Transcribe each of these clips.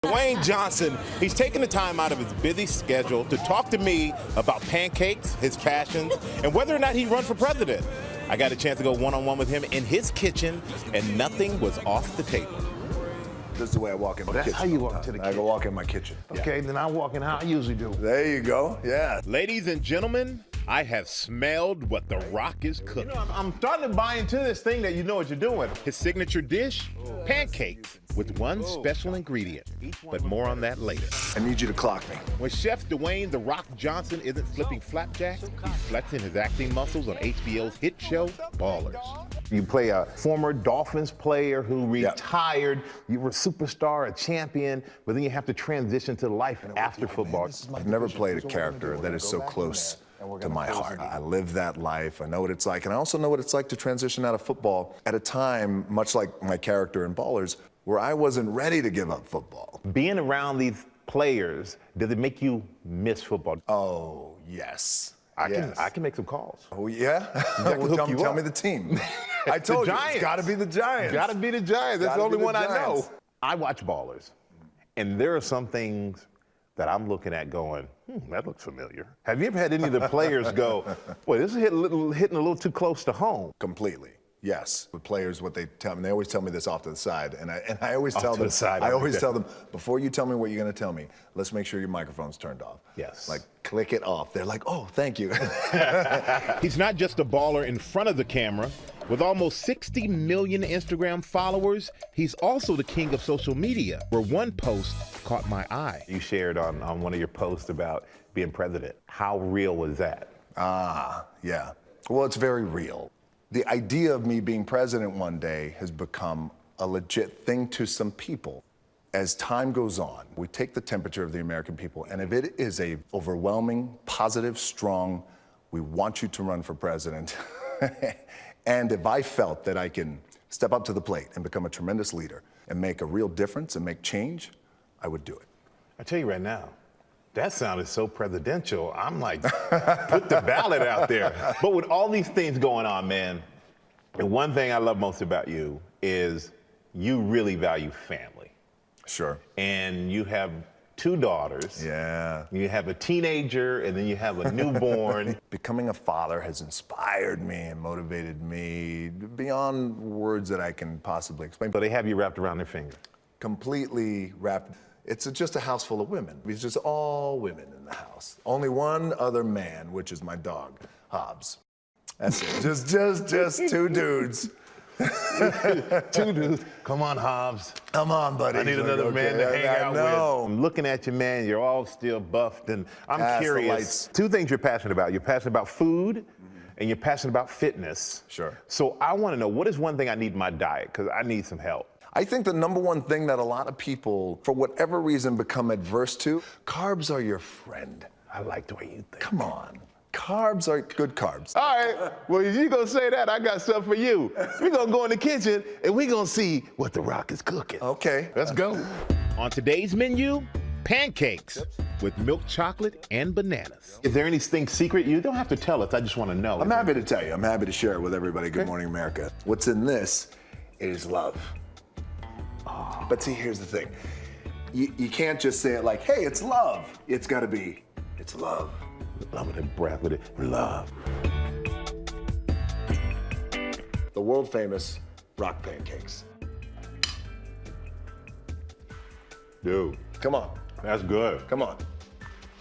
Dwayne Johnson, he's taking the time out of his busy schedule to talk to me about pancakes, his passions, and whether or not he'd run for president. I got a chance to go one-on-one with him in his kitchen, and nothing was off the table. This is the way I walk in my kitchen. That's how you walk to the kitchen. I go walk in my kitchen. Okay, then I walk in how I usually do. There you go, yeah. Ladies and gentlemen, I have smelled what The Rock is cooking. You know, I'm starting to buy into this thing that you know what you're doing. His signature dish, pancakes with one special ingredient. But more on that later. I need you to clock me. When Chef Dwayne The Rock Johnson isn't flipping flapjack, he's flexing his acting muscles on HBO's hit show, Ballers. You play a former Dolphins player who retired. You were a superstar, a champion, but then you have to transition to life after football. I've never played a character that is so close to my heart. I live that life. I know what it's like. And I also know what it's like to transition out of football at a time, much like my character in Ballers, where I wasn't ready to give up football. Being around these players, does it make you miss football? Oh, yes. I can make some calls. Oh, yeah? Well, tell me the team. I told you, it's got to be the Giants. Got to be the Giants. That's the only one I know. I watch Ballers, and there are some things that I'm looking at going, that looks familiar. Have you ever had any of the players go, boy, this is hitting a little too close to home? Completely. Yes, with players, what they tell me, they always tell me this off to the side, and I always tell them, tell them, before you tell me what you're going to tell me, let's make sure your microphone's turned off. Yes. Like, click it off. They're like, oh, thank you. He's not just a baller in front of the camera. With almost 60 million Instagram followers, he's also the king of social media, where one post caught my eye. You shared on one of your posts about being president. How real was that? Yeah. Well, it's very real. The idea of me being president one day has become a legit thing to some people. As time goes on, we take the temperature of the American people, and if it is a overwhelming, positive, strong, we want you to run for president, and if I felt that I can step up to the plate and become a tremendous leader and make a real difference and make change, I would do it. I tell you right now, that sounded so presidential. I'm like, put the ballot out there. But with all these things going on, man, the one thing I love most about you is you really value family. Sure. And you have 2 daughters. Yeah. You have a teenager, and then you have a newborn. Becoming a father has inspired me and motivated me beyond words that I can possibly explain. But they have you wrapped around their finger. Completely wrapped. It's just a house full of women. It's just all women in the house. Only one other man, which is my dog, Hobbs. That's it. just 2 dudes. 2 dudes. Come on, Hobbs. Come on, buddy. I need another man to hang out with. I'm looking at you, man. You're all still buffed, and I'm curious. 2 things you're passionate about. You're passionate about food, and you're passionate about fitness. Sure. So I want to know, what is one thing I need in my diet? Because I need some help. I think the number one thing that a lot of people, for whatever reason, become adverse to, carbs are your friend. I like the way you think. Come on. Carbs are good carbs. All right. Well, if you're going to say that, I got something for you. We're going to go in the kitchen, and we're going to see what The Rock is cooking. Okay. Let's go. On today's menu, pancakes with milk chocolate and bananas. Is there anything secret? You don't have to tell us. I just want to know. I'm happy to tell you. I'm happy to share it with everybody. Good morning, America. What's in this is love. Oh. But see, here's the thing. You can't just say it like, hey, it's love. It's got to be, it's love. Love with it, breath with it, love. The world famous Rock pancakes. Dude. Come on. That's good. Come on.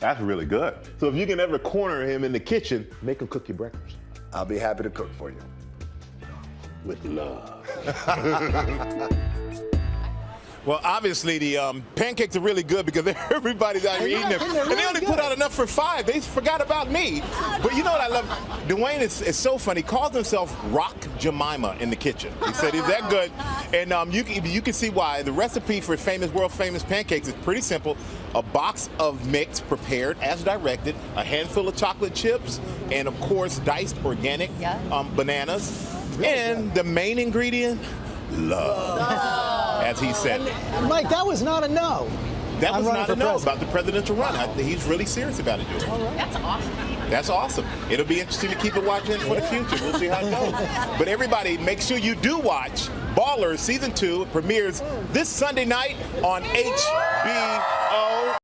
That's really good. So if you can ever corner him in the kitchen, make him cook you breakfast. I'll be happy to cook for you. With love. Well, obviously, the pancakes are really good because everybody's out here eating them. And they only put out enough for 5. They forgot about me. But you know what I love? Dwayne is so funny. He calls himself Rock Jemima in the kitchen. He said he's that good. And you can see why. The recipe for world famous pancakes is pretty simple. A box of mix prepared as directed, a handful of chocolate chips, and of course, diced organic bananas. And the main ingredient, love, as he said. Mike, that was not a no. That was not a no about the presidential run. He's really serious about it, Julie. That's awesome. That's awesome. It'll be interesting to keep it watching for the future. We'll see how it goes. But everybody, make sure you do watch Ballers Season 2 premieres this Sunday night on HBO.